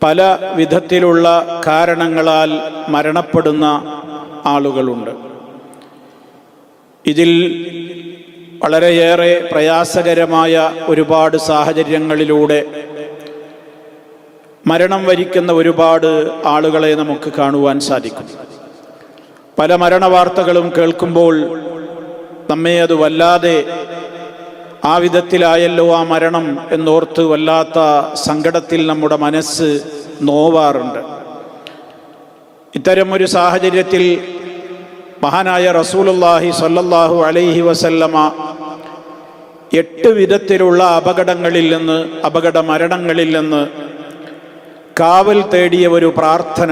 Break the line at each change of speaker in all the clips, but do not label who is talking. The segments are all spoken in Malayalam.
പല വിധത്തിലുള്ള കാരണങ്ങളാൽ മരണപ്പെടുന്ന ആളുകളുണ്ട്. ഇതിൽ വളരെയേറെ പ്രയാസകരമായ ഒരുപാട് സാഹചര്യങ്ങളിലൂടെ മരണം വരിക്കുന്ന ഒരുപാട് ആളുകളെ നമുക്ക് കാണുവാൻ സാധിക്കും. പല മരണവാർത്തകളും കേൾക്കുമ്പോൾ നമ്മെ അത് വല്ലാതെ ആ വിധത്തിലായല്ലോ ആ മരണം എന്നോർത്ത് വല്ലാത്ത സങ്കടത്തിൽ നമ്മുടെ മനസ്സ് നോവാറുണ്ട്. ഇത്തരമൊരു സാഹചര്യത്തിൽ മഹാനായ റസൂലുള്ളാഹി സ്വല്ലല്ലാഹു അലൈഹി വസല്ലമ 8 വിധത്തിലുള്ള അപകട മരണങ്ങളിൽ നിന്ന് കാവൽ തേടിയ ഒരു പ്രാർത്ഥന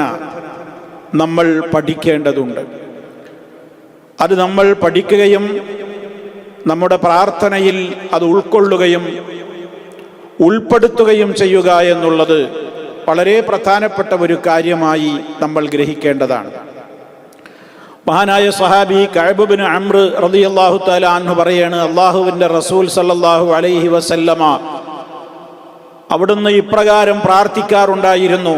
നമ്മൾ പഠിക്കേണ്ടതുണ്ട്. അത് നമ്മൾ പഠിക്കുകയും നമ്മുടെ പ്രാർത്ഥനയിൽ അത് ഉൾക്കൊള്ളുകയും ഉൾപ്പെടുത്തുകയും ചെയ്യുക എന്നുള്ളത് വളരെ പ്രധാനപ്പെട്ട ഒരു കാര്യമായി നമ്മൾ ഗ്രഹിക്കേണ്ടതാണ്. മഹാനായ സ്വഹാബി കഅബ് ഇബ്നു അംർ റളിയല്ലാഹു തആല അൻഹു പറയാണ്, അല്ലാഹുവിൻ്റെ റസൂൽ സല്ലല്ലാഹു അലൈഹി വസല്ലമ അവിടുന്ന് ഇപ്രകാരം പ്രാർത്ഥിക്കാറുണ്ടായിരുന്നു: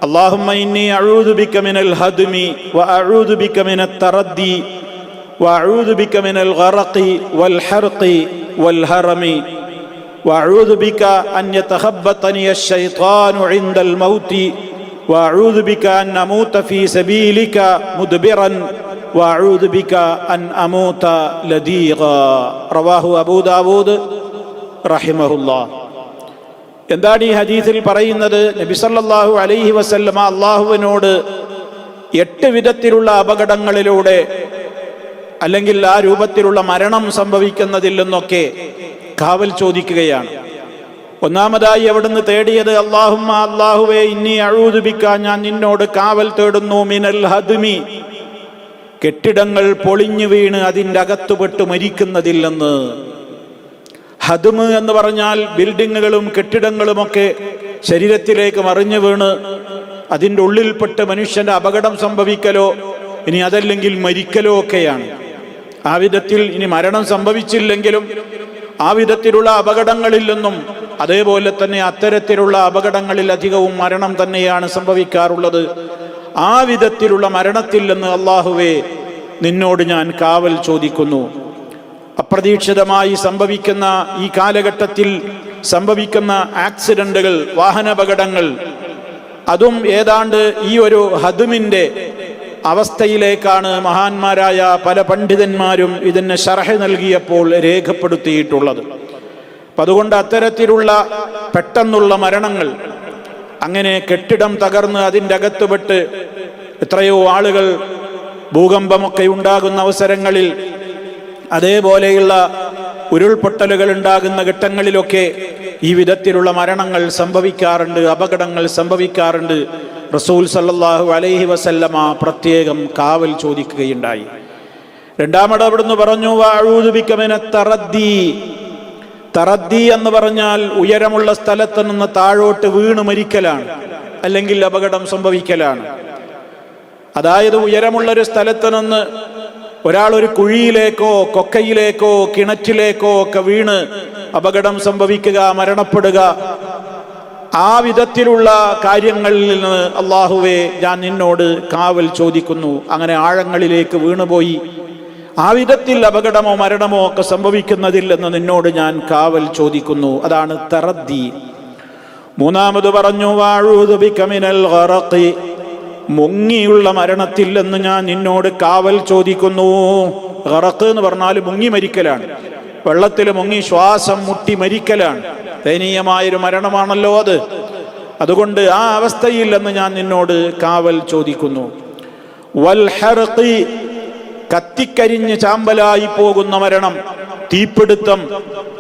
അല്ലാഹുമ്മ ഇന്നി അഊദു ബിക മിനൽ ഹദ്മി വ അഊദു ബിക മിനത് തറദ്ദി വ അഊദു ബിക മിനൽ ഗറഖി വൽ ഹർഖി വൽ ഹറമി വ അഊദു ബിക അൻ യതഖബ്ബതനി അശ്ശൈത്വാനു ഇൻദൽ മൗതി വ അഊദു ബിക അൻ അമൂത ഫീ സബീലിക മുദ്ബിറൻ വ അഊദു ബിക അൻ അമൂത ലദീഗ. റവാഹു അബൂ ദാവൂദ് റഹിമഹുല്ലാഹ്. എന്താണ് ഈ ഹദീസിൽ പറയുന്നത്? നബി സല്ലല്ലാഹു അലൈഹി വസല്ലമ അള്ളാഹുവിനോട് 8 വിധത്തിലുള്ള അപകടങ്ങളിലൂടെ അല്ലെങ്കിൽ ആ രൂപത്തിലുള്ള മരണം സംഭവിക്കുന്നതിൽ നിന്നൊക്കെ കാവൽ ചോദിക്കുകയാണ്. ഒന്നാമതായി അവിടുന്ന് തേടിയത് അല്ലാഹുമ്മ, അല്ലാഹുവേ, ഇന്നി അഊദു ബിക, ഞാൻ നിന്നോട് കാവൽ തേടുന്നു, മിനൽ ഹദ്മി, കെട്ടിടങ്ങൾ പൊളിഞ്ഞു വീണ് അതിൻ്റെ അകത്തുപെട്ട് മരിക്കുന്നതിൽ നിന്ന്. ഹദ്മ് എന്ന് പറഞ്ഞാൽ ബിൽഡിങ്ങുകളും കെട്ടിടങ്ങളുമൊക്കെ ശരീരത്തിലേക്ക് മറിഞ്ഞു വീണ് അതിൻ്റെ ഉള്ളിൽപ്പെട്ട് മനുഷ്യൻ്റെ അപകടം സംഭവിക്കലോ ഇനി അതല്ലെങ്കിൽ മരിക്കലോ ഒക്കെയാണ്. ആ വിധത്തിൽ ഇനി മരണം സംഭവിച്ചില്ലെങ്കിലും ആ വിധത്തിലുള്ള അപകടങ്ങളിൽ നിന്നും, അതേപോലെ തന്നെ അത്തരത്തിലുള്ള അപകടങ്ങളിൽ അധികവും മരണം തന്നെയാണ് സംഭവിക്കാറുള്ളത്. ആ വിധത്തിലുള്ള മരണത്തിൽ നിന്ന് അല്ലാഹുവേ നിന്നോട് ഞാൻ കാവൽ ചോദിക്കുന്നു. അപ്രതീക്ഷിതമായി സംഭവിക്കുന്ന ഈ കാലഘട്ടത്തിൽ സംഭവിക്കുന്ന ആക്സിഡന്റുകൾ, വാഹനാപകടങ്ങൾ, അതും ഏതാണ്ട് ഈ ഒരു ഹദ്മിൻ്റെ അവസ്ഥയിലേക്കാണ് മഹാന്മാരായ പല പണ്ഡിതന്മാരും ഇതിന് ശർഹ് നൽകിയപ്പോൾ രേഖപ്പെടുത്തിയിട്ടുള്ളത്. അപ്പം അതുകൊണ്ട് അത്തരത്തിലുള്ള പെട്ടെന്നുള്ള മരണങ്ങൾ, അങ്ങനെ കെട്ടിടം തകർന്ന് അതിൻ്റെ അകത്തുപെട്ട് എത്രയോ ആളുകൾ, ഭൂകമ്പമൊക്കെ ഉണ്ടാകുന്ന അവസരങ്ങളിൽ, അതേപോലെയുള്ള ഉരുൾപൊട്ടലുകൾ ഉണ്ടാകുന്ന ഘട്ടങ്ങളിലൊക്കെ ഈ വിധത്തിലുള്ള മരണങ്ങൾ സംഭവിക്കാറുണ്ട്, അപകടങ്ങൾ സംഭവിക്കാറുണ്ട്. റസൂൽ സല്ലല്ലാഹു അലൈഹി വസല്ലമ പ്രത്യേകം കാവൽ ചോദിക്കുകയുണ്ടായി. രണ്ടാമത് അവിടുന്ന് പറഞ്ഞു വഅഊദു ബിക മിനത് തറദ്ദി. തറദ്ദി എന്ന് പറഞ്ഞാൽ ഉയരമുള്ള സ്ഥലത്ത് നിന്ന് താഴോട്ട് വീണ് മരിക്കലാണ്, അല്ലെങ്കിൽ അപകടം സംഭവിക്കലാണ്. അതായത് ഉയരമുള്ളൊരു സ്ഥലത്ത് നിന്ന് ഒരാൾ ഒരു കുഴിയിലേക്കോ കൊക്കയിലേക്കോ കിണറ്റിലേക്കോ ഒക്കെ വീണ് അപകടം സംഭവിക്കുക, മരണപ്പെടുക, ആ വിധത്തിലുള്ള കാര്യങ്ങളിൽ നിന്ന് അല്ലാഹുവേ ഞാൻ നിന്നോട് കാവൽ ചോദിക്കുന്നു. അങ്ങനെ ആഴങ്ങളിലേക്ക് വീണുപോയി ആ വിധത്തിൽ അപകടമോ മരണമോ ഒക്കെ സംഭവിക്കുന്നതിൽ നിന്ന് നിന്നോട് ഞാൻ കാവൽ ചോദിക്കുന്നു. അതാണ് തറദ്ദി. മൂന്നാമത് പറഞ്ഞു വഅഊദു ബിക മിനൽ ഗറഖി, മുങ്ങിയുള്ള മരണത്തിൽ നിന്ന് ഞാൻ നിന്നോട് കാവൽ ചോദിക്കുന്നു. ഗറഖ് എന്ന് പറഞ്ഞാൽ മുങ്ങി മരിക്കലാണ്, വെള്ളത്തിൽ മുങ്ങി ശ്വാസം മുട്ടി മരിക്കലാണ്. ദയനീയമായൊരു മരണമാണല്ലോ അത്. അതുകൊണ്ട് ആ അവസ്ഥയിൽ നിന്ന് ഞാൻ നിന്നോട് കാവൽ ചോദിക്കുന്നു. വൽ ഹർഖി, കത്തിക്കരിഞ്ഞ് ചാമ്പലായി പോകുന്ന മരണം,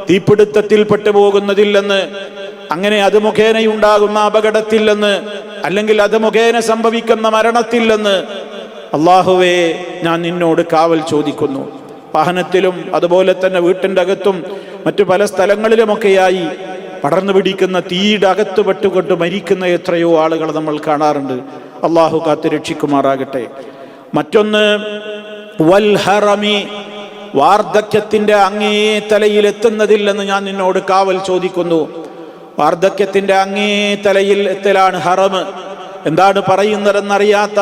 തീപിടുത്തത്തിൽ പെട്ടുപോകുന്നതിൽ നിന്ന്, അങ്ങനെ അത് മുഖേനയുണ്ടാകുന്ന അപകടത്തിൽ നിന്ന്, അല്ലെങ്കിൽ അത് മുഖേന സംഭവിക്കുന്ന മരണത്തിൽ നിന്ന് അല്ലാഹുവേ ഞാൻ നിന്നോട് കാവൽ ചോദിക്കുന്നു. വാഹനത്തിലും അതുപോലെ തന്നെ വീട്ടിൻ്റെ അകത്തും മറ്റു പല സ്ഥലങ്ങളിലുമൊക്കെയായി പടർന്നു പിടിക്കുന്ന തീയുടെ അകത്ത് പെട്ടുകൊണ്ട് മരിക്കുന്ന എത്രയോ ആളുകൾ നമ്മൾ കാണാറുണ്ട്. അള്ളാഹു കാത്ത് രക്ഷിക്കുമാറാകട്ടെ. മറ്റൊന്ന് വൽ ഹറമി, വാർദ്ധക്യത്തിൻ്റെ അങ്ങേ തലയിൽ എത്തുന്നതിൽ നിന്ന് ഞാൻ നിന്നോട് കാവൽ ചോദിക്കുന്നു. വാർദ്ധക്യത്തിന്റെ അങ്ങേ തലയിൽ എത്തലാണ് ഹറമ്. എന്താണ് പറയുന്നതെന്നറിയാത്ത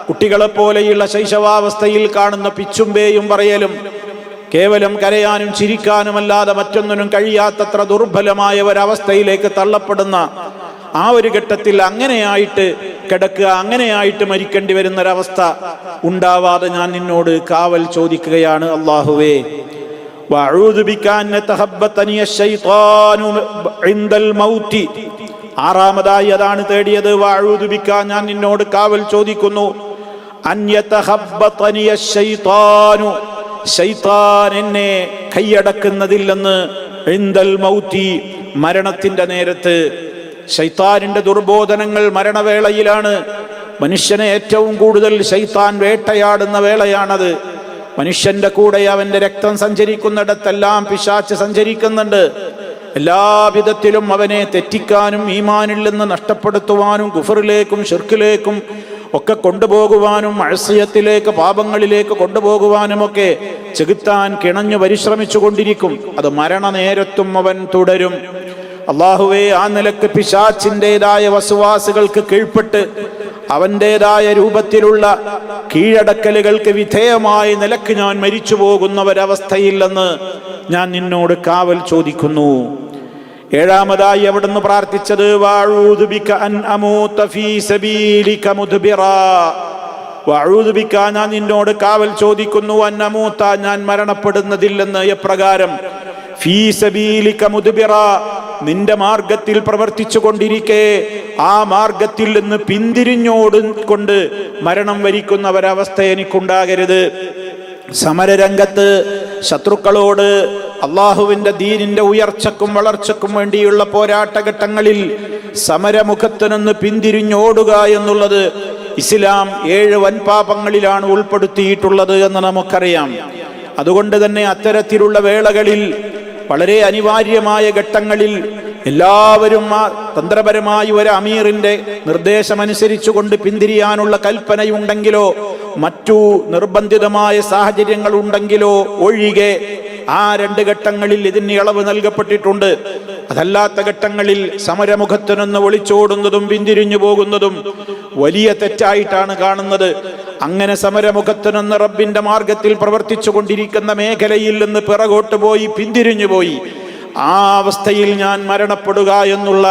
കുട്ടികളെപ്പോലെയുള്ള ശൈശവാവസ്ഥയിൽ കാണുന്ന പിച്ചുമ്പേയും പറയലും കേവലം കരയാനും ചിരിക്കാനുമല്ലാതെ മറ്റൊന്നിനും കഴിയാത്തത്ര ദുർബലമായ ഒരവസ്ഥയിലേക്ക് തള്ളപ്പെടുന്ന ആ ഒരു ഘട്ടത്തിൽ അങ്ങനെയായിട്ട് കിടക്കുക, അങ്ങനെയായിട്ട് മരിക്കേണ്ടി വരുന്നൊരവസ്ഥ ഉണ്ടാവാതെ ഞാൻ നിന്നോട് കാവൽ ചോദിക്കുകയാണ് അല്ലാഹുവേ. വഅഊദു ബിക അൻ യതഹബ്ബതനി അശ്ശൈത്വാനു ഇൻദൽ മൗതി. ആറാമതായി അതാണ് തേടിയത്. വഅഊദു ബിക, ഞാൻ നിന്നോട് കാവൽ ചോദിക്കുന്നു, അൻ യതഹബ്ബതനി അശ്ശൈത്വാനു, ശൈത്താൻ എന്നെ കൈയടക്കുന്നതില്ലെന്ന്, ഇൻദൽ മൗതി, മരണത്തിന്റെ നേരത്ത്. ശൈത്താനിന്റെ ദുർബോധനങ്ങൾ മരണവേളയിലാണ്. മനുഷ്യനെ ഏറ്റവും കൂടുതൽ ശൈത്താൻ വേട്ടയാടുന്ന വേളയാണത്. മനുഷ്യന്റെ കൂടെ അവന്റെ രക്തം സഞ്ചരിക്കുന്നിടത്തെല്ലാം പിശാച് സഞ്ചരിക്കുന്നുണ്ട്. എല്ലാവിധത്തിലും അവനെ തെറ്റിക്കാനും ഈമാനിൽ നിന്ന് നഷ്ടപ്പെടുത്തുവാനും കുഫറിലേക്കും ശിർക്കിലേക്കും ഒക്കെ കൊണ്ടുപോകുവാനും മഅസിയത്തിലേക്ക് പാപങ്ങളിലേക്ക് കൊണ്ടുപോകുവാനും ഒക്കെ ചെകുത്താൻ കിണഞ്ഞു പരിശ്രമിച്ചു കൊണ്ടിരിക്കും. അത് മരണനേരത്തും അവൻ തുടരും. അല്ലാഹുവേ, ആ നിലക്ക് പിശാചിൻ്റെതായ വസ്വാസുകൾക്ക് കീഴ്പ്പെട്ട് അവൻ്റെതായ രൂപത്തിലുള്ള കീഴടക്കലുകൾക്ക് വിധേയമായ നിലക്ക് ഞാൻ മരിച്ചു പോകുന്നവരവസ്ഥയില്ലെന്ന് ഞാൻ നിന്നോട് കാവൽ ചോദിക്കുന്നു. ഏഴാമതായി അവിടുന്ന് പ്രാർത്ഥിച്ചത് വഅഊദു ബിക അൻ അമൂത ഫീ സബീലിക മുദ്ബിറാ. വഅഊദു ബിക, ഞാൻ നിന്നോട് കാവൽ ചോദിക്കുന്നു, അൻ അമൂത, ഞാൻ മരണപ്പെടുന്നതില്ലെന്ന്. എപ്രകാരം? ഫീ സബീലിക മുദ്ബിറാ, നിന്റെ മാർഗത്തിൽ പ്രവർത്തിച്ചു കൊണ്ടിരിക്കെ ആ മാർഗത്തിൽ നിന്ന് പിന്തിരിഞ്ഞോടുകൊണ്ട് മരണം വരിക്കുന്ന ഒരവസ്ഥ എനിക്കുണ്ടാകരുത്. സമരരംഗത്ത് ശത്രുക്കളോട് അള്ളാഹുവിന്റെ ദീനിന്റെ ഉയർച്ചക്കും വളർച്ചക്കും വേണ്ടിയുള്ള പോരാട്ടഘട്ടങ്ങളിൽ സമരമുഖത്ത് നിന്ന് പിന്തിരിഞ്ഞോടുക എന്നുള്ളത് ഇസ്ലാം 7 വൻപാപങ്ങളിലാണ് ഉൾപ്പെടുത്തിയിട്ടുള്ളത് എന്ന് നമുക്കറിയാം. അതുകൊണ്ട് തന്നെ അത്തരത്തിലുള്ള വേളകളിൽ, വളരെ അനിവാര്യമായ ഘട്ടങ്ങളിൽ എല്ലാവരും തന്ത്രപരമായി ഒരു അമീറിന്റെ നിർദ്ദേശമനുസരിച്ചുകൊണ്ട് പിന്തിരിയാനുള്ള കൽപ്പനയുണ്ടെങ്കിലോ മറ്റു നിർബന്ധിതമായ സാഹചര്യങ്ങൾ ഉണ്ടെങ്കിലോ ഒഴികെ ആ 2 ഘട്ടങ്ങളിൽ ഇതിന് ഇളവ് നൽകപ്പെട്ടിട്ടുണ്ട്. അതല്ലാത്ത ഘട്ടങ്ങളിൽ സമരമുഖത്തു നിന്ന് ഒളിച്ചോടുന്നതും പിന്തിരിഞ്ഞു പോകുന്നതും വലിയ തെറ്റായിട്ടാണ് കാണുന്നത്. അങ്ങനെ സമരമുഖത്തു നിന്ന് റബ്ബിന്റെ മാർഗത്തിൽ പ്രവർത്തിച്ചു കൊണ്ടിരിക്കുന്ന മേഖലയിൽ നിന്ന് പിറകോട്ട് പോയി പിന്തിരിഞ്ഞു പോയി ആ അവസ്ഥയിൽ ഞാൻ മരണപ്പെടുക എന്നുള്ള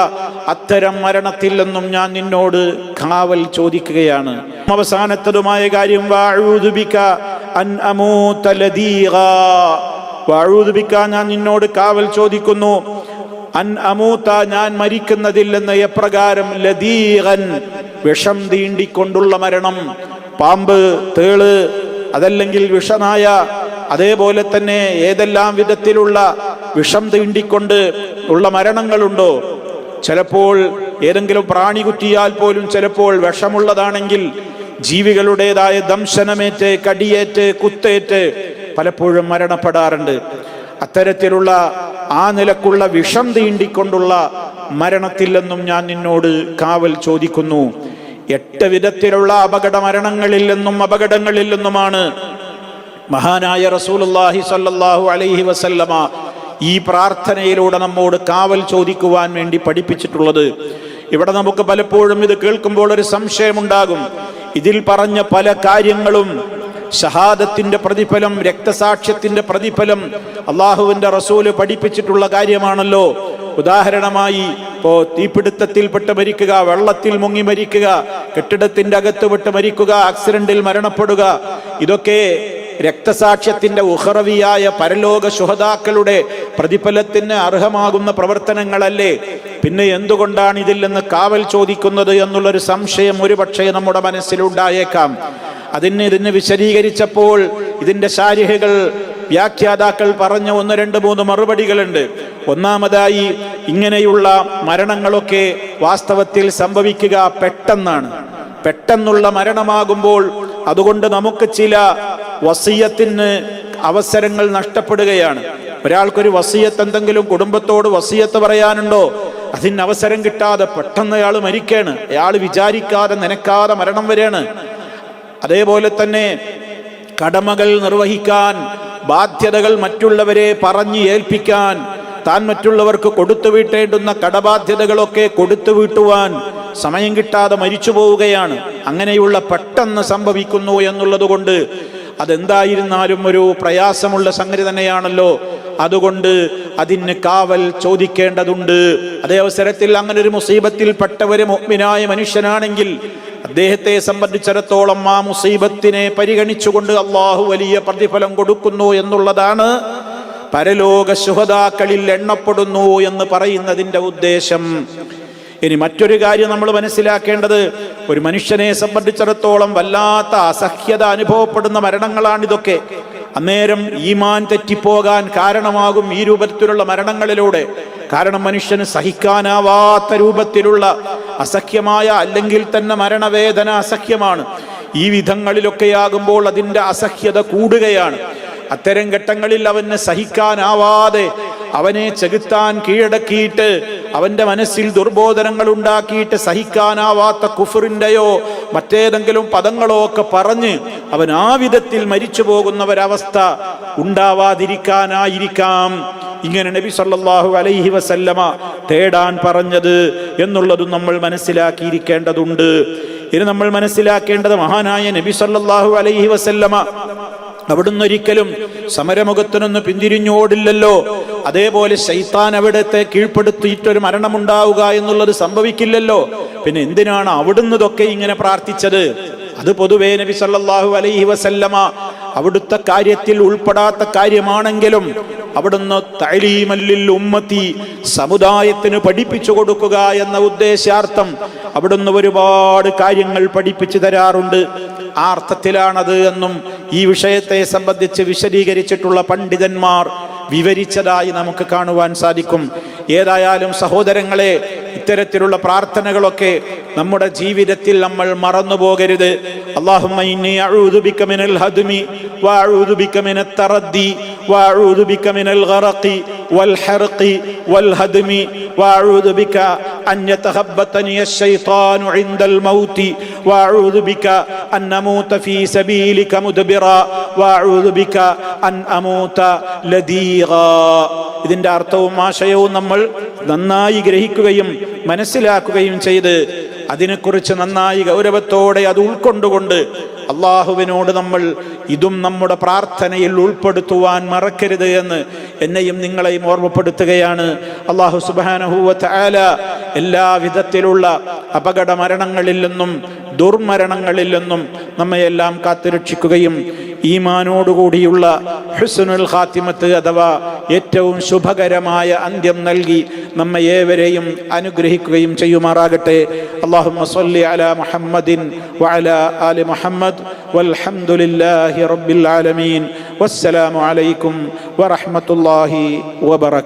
അത്തരം മരണത്തിൽ നിന്നും ഞാൻ നിന്നോട് കാവൽ ചോദിക്കുകയാണ്. അവസാനത്തതുമായ കാര്യം, വഅഊദു ബിക അൻ അമൂത ലദീഗാ. വഅഊദു ബിക, ഞാൻ നിന്നോട് കാവൽ ചോദിക്കുന്നു, അൻ അമൂത, ഞാൻ മരിക്കുന്നതില്ലെന്ന്. എപ്രകാരം? ലദീഗൻ, വിഷം തീണ്ടിക്കൊണ്ടുള്ള മരണം. പാമ്പ്, തേള്, അതല്ലെങ്കിൽ വിഷനായ, അതേപോലെ തന്നെ ഏതെല്ലാം വിധത്തിലുള്ള വിഷം തീണ്ടിക്കൊണ്ട് ഉള്ള മരണങ്ങളുണ്ടോ? ചിലപ്പോൾ ഏതെങ്കിലും പ്രാണി കുത്തിയാൽ പോലും ചിലപ്പോൾ വിഷമുള്ളതാണെങ്കിൽ ജീവികളുടേതായ ദംശനമേറ്റ്, കടിയേറ്റ്, കുത്തേറ്റ് പലപ്പോഴും മരണപ്പെടാറുണ്ട്. അത്തരത്തിലുള്ള ആ നിലക്കുള്ള വിഷം തീണ്ടിക്കൊണ്ടുള്ള മരണത്തിൽ നിന്നും ഞാൻ നിന്നോട് കാവൽ ചോദിക്കുന്നു. 8 വിധത്തിലുള്ള അപകട മരണങ്ങളിൽ നിന്നും അപകടങ്ങളിൽ നിന്നുമാണ് മഹാനായ റസൂലുള്ളാഹി സ്വല്ലല്ലാഹു അലൈഹി വസല്ലമ ഈ പ്രാർത്ഥനയിലൂടെ നമ്മോട് കാവൽ ചോദിക്കുവാൻ വേണ്ടി പഠിപ്പിച്ചിട്ടുള്ളത്. ഇവിടെ നമുക്ക് പലപ്പോഴും ഇത് കേൾക്കുമ്പോൾ ഒരു സംശയമുണ്ടാകും. ഇതിൽ പറഞ്ഞ പല കാര്യങ്ങളും ഷഹാദത്തിന്റെ പ്രതിഫലം, രക്തസാക്ഷ്യത്തിന്റെ പ്രതിഫലം അള്ളാഹുവിന്റെ റസൂല് പഠിപ്പിച്ചിട്ടുള്ള കാര്യമാണല്ലോ. ഉദാഹരണമായി തീപിടുത്തത്തിൽപ്പെട്ട് മരിക്കുക, വെള്ളത്തിൽ മുങ്ങി മരിക്കുക, കെട്ടിടത്തിന്റെ അകത്ത് വിട്ട് മരിക്കുക, ആക്സിഡന്റിൽ മരണപ്പെടുക, ഇതൊക്കെ രക്തസാക്ഷ്യത്തിന്റെ ഉഖറവിയായ പരലോക ശുഹദാക്കളുടെ പ്രതിഫലത്തിന് അർഹമാകുന്ന പ്രവർത്തനങ്ങളല്ലേ? പിന്നെ എന്തുകൊണ്ടാണ് ഇതിൽ നിന്ന് കാവൽ ചോദിക്കുന്നത് എന്നുള്ളൊരു സംശയം ഒരുപക്ഷെ നമ്മുടെ മനസ്സിലുണ്ടായേക്കാം. ഇതിന് വിശദീകരിച്ചപ്പോൾ ഇതിന്റെ ശാരിഹകൾ, വ്യാഖ്യാതാക്കൾ പറഞ്ഞ 1, 2, 3 മറുപടികളുണ്ട്. ഒന്നാമതായി, ഇങ്ങനെയുള്ള മരണങ്ങളൊക്കെ വാസ്തവത്തിൽ സംഭവിക്കുക പെട്ടെന്നാണ്. പെട്ടെന്നുള്ള മരണമാകുമ്പോൾ അതുകൊണ്ട് നമുക്ക് ചില വസിയത്തിന് അവസരങ്ങൾ നഷ്ടപ്പെടുകയാണ്. ഒരാൾക്കൊരു വസിയത്ത്, എന്തെങ്കിലും കുടുംബത്തോട് വസിയത്ത് പറയാനുണ്ടോ, അതിന് അവസരം കിട്ടാതെ പെട്ടെന്ന് അയാൾ മരിക്കാണ്. അയാൾ വിചാരിക്കാതെ നനക്കാതെ മരണം വരെയാണ്. അതേപോലെ തന്നെ കടമകൾ നിർവഹിക്കാൻ, ബാധ്യതകൾ മറ്റുള്ളവരെ പറഞ്ഞു ഏൽപ്പിക്കാൻ, താൻ മറ്റുള്ളവർക്ക് കൊടുത്തു വീട്ടേണ്ടുന്ന കടബാധ്യതകളൊക്കെ കൊടുത്തു വീട്ടുവാൻ സമയം കിട്ടാതെ മരിച്ചു പോവുകയാണ്. അങ്ങനെയുള്ള പെട്ടെന്ന് സംഭവിക്കുന്നു എന്നുള്ളത് കൊണ്ട് അതെന്തായിരുന്നാലും ഒരു പ്രയാസമുള്ള സംഗതി തന്നെയാണല്ലോ. അതുകൊണ്ട് അതിന് കാവൽ ചോദിക്കേണ്ടതുണ്ട്. അതേ അവസരത്തിൽ അങ്ങനെ ഒരു മുസീബത്തിൽ പെട്ടവര് മുഅ്മിനായ മനുഷ്യനാണെങ്കിൽ അദ്ദേഹത്തെ സംബന്ധിച്ചിടത്തോളം ആ മുസീബത്തിനെ പരിഗണിച്ചുകൊണ്ട് അള്ളാഹു വലിയ പ്രതിഫലം കൊടുക്കുന്നു എന്നുള്ളതാണ് പരലോക ശുഹദാക്കളിൽ എണ്ണപ്പെടുന്നു എന്ന് പറയുന്നതിൻ്റെ ഉദ്ദേശം. ഇനി മറ്റൊരു കാര്യം നമ്മൾ മനസ്സിലാക്കേണ്ടത്, ഒരു മനുഷ്യനെ സംബന്ധിച്ചിടത്തോളം വല്ലാത്ത അസഹ്യത അനുഭവപ്പെടുന്ന മരണങ്ങളാണിതൊക്കെ. അന്നേരം ഈമാൻ തെറ്റിപ്പോകാൻ കാരണമാകും ഈ രൂപത്തിലുള്ള മരണങ്ങളിലൂടെ. കാരണം മനുഷ്യന് സഹിക്കാനാവാത്ത രൂപത്തിലുള്ള അസഹ്യമായ അല്ലെങ്കിൽ തന്നെ മരണവേദന അസഹ്യമാണ്. ഈ വിധങ്ങളിലൊക്കെയാകുമ്പോൾ അതിൻ്റെ അസഹ്യത കൂടുകയാണ്. അത്തരം ഘട്ടങ്ങളിൽ അവന് സഹിക്കാനാവാതെ അവനെ ചെകുത്താൻ കീഴടക്കിയിട്ട് അവന്റെ മനസ്സിൽ ദുർബോധനങ്ങൾ ഉണ്ടാക്കിയിട്ട് സഹിക്കാനാവാത്ത കുഫറിന്റെയോ മറ്റേതെങ്കിലും പദങ്ങളോ ഒക്കെ പറഞ്ഞ് അവൻ ആ വിധത്തിൽ മരിച്ചു പോകുന്ന ഒരവസ്ഥ ഉണ്ടാവാതിരിക്കാനായിരിക്കാം ഇങ്ങനെ നബി സല്ലല്ലാഹു അലൈഹി വസല്ലമ തേടാൻ പറഞ്ഞത് എന്നുള്ളതും നമ്മൾ മനസ്സിലാക്കിയിരിക്കേണ്ടതുണ്ട്. ഇനി നമ്മൾ മനസ്സിലാക്കേണ്ടത്, മഹാനായ നബി സല്ലല്ലാഹു അലൈഹി വസല്ലമ അവിടുന്ന് ഒരിക്കലും സമരമുഖത്തിനൊന്ന് പിന്തിരിഞ്ഞോടില്ലല്ലോ. അതേപോലെ ശൈത്താൻ അവിടത്തെ കീഴ്പ്പെടുത്തിയിട്ടൊരു മരണമുണ്ടാവുക എന്നുള്ളത് സംഭവിക്കില്ലല്ലോ. പിന്നെ എന്തിനാണ് അവിടുന്ന് ഇതൊക്കെ ഇങ്ങനെ പ്രാർത്ഥിച്ചത്? അത് പൊതുവേ നബി സല്ലല്ലാഹു അലൈഹി വസല്ലമ അവിടുത്തെ കാര്യത്തിൽ ഉൾപ്പെടാത്ത കാര്യമാണെങ്കിലും അവിടുന്ന് തഅലീമല്ലിൽ ഉമ്മത്തി, സമുദായത്തിന് പഠിപ്പിച്ചു കൊടുക്കുക എന്ന ഉദ്ദേശാർത്ഥം അവിടുന്ന് ഒരുപാട് കാര്യങ്ങൾ പഠിപ്പിച്ചു തരാറുണ്ട്. ആ അർത്ഥത്തിലാണത് എന്നും ഈ വിഷയത്തെ സംബന്ധിച്ച് വിശദീകരിച്ചിട്ടുള്ള പണ്ഡിതന്മാർ വിവരിച്ചതായി നമുക്ക് കാണുവാൻ സാധിക്കും. ഏതായാലും സഹോദരങ്ങളെ, ഇത്തരത്തിലുള്ള പ്രാർത്ഥനകളൊക്കെ നമ്മുടെ ജീവിതത്തിൽ നമ്മൾ മറന്നു പോകരുത്. അല്ലാഹുമ്മ ഇന്നി അഊദു ബിക മിനൽ ഹദ്മി വഅഊദു ബിക മിനത് തറദ്ദി വഅഊദു ബിക മിനൽ ഗറഖി വൽ ഹർഖി വൽ ഹദ്മി വഅഊദു ബിക അൻ യതഖബ്ബതനി അശ്ശൈത്താനു ഇൻദൽ മൗതി വഅഊദു ബിക അൻ അമൂത ഫീ സബീലിക മുദ്ബിറ വഅഊദു ബിക അൻ അമൂത ലദീഗാ. ഇതിന്റെ അർത്ഥവും ആശയവും നമ്മൾ നന്നായി ഗ്രഹിക്കുകയും മനസ്സിലാക്കുകയും ചെയ്ത് അതിനെക്കുറിച്ച് നന്നായി ഗൗരവത്തോടെ അത് ഉൾക്കൊണ്ടുകൊണ്ട് അള്ളാഹുവിനോട് നമ്മൾ ഇതും നമ്മുടെ പ്രാർത്ഥനയിൽ ഉൾപ്പെടുത്തുവാൻ മറക്കരുത് എന്ന് എന്നെയും നിങ്ങളെയും ഓർമ്മപ്പെടുത്തുകയാണ്. അള്ളാഹു സുബ്ഹാനഹു വ തആല എല്ലാ വിധത്തിലുള്ള അപകട മരണങ്ങളിൽ നിന്നും ദുർമരണങ്ങളിൽ നിന്നും നമ്മയെല്ലാം കാത്തുരക്ഷിക്കുകയും ഈമാനോടുകൂടിയുള്ള ഹുസ്നുൽ ഖാത്തിമത്ത് അഥവാ ഏറ്റവും ശുഭകരമായ അന്ത്യം നൽകി നമ്മെ ഏവരെയും അനുഗ്രഹിക്കുകയും ചെയ്യുമാറാകട്ടെ. അല്ലാഹുമ്മ സ്വല്ലി അലാ മുഹമ്മദിൻ വഅലാ ആലി മുഹമ്മദ് വൽഹംദുലില്ലാഹി റബ്ബിൽ ആലമീൻ. വസ്സലാമു അലൈക്കും വറഹ്മത്തുള്ളാഹി വബറകാതുഹു.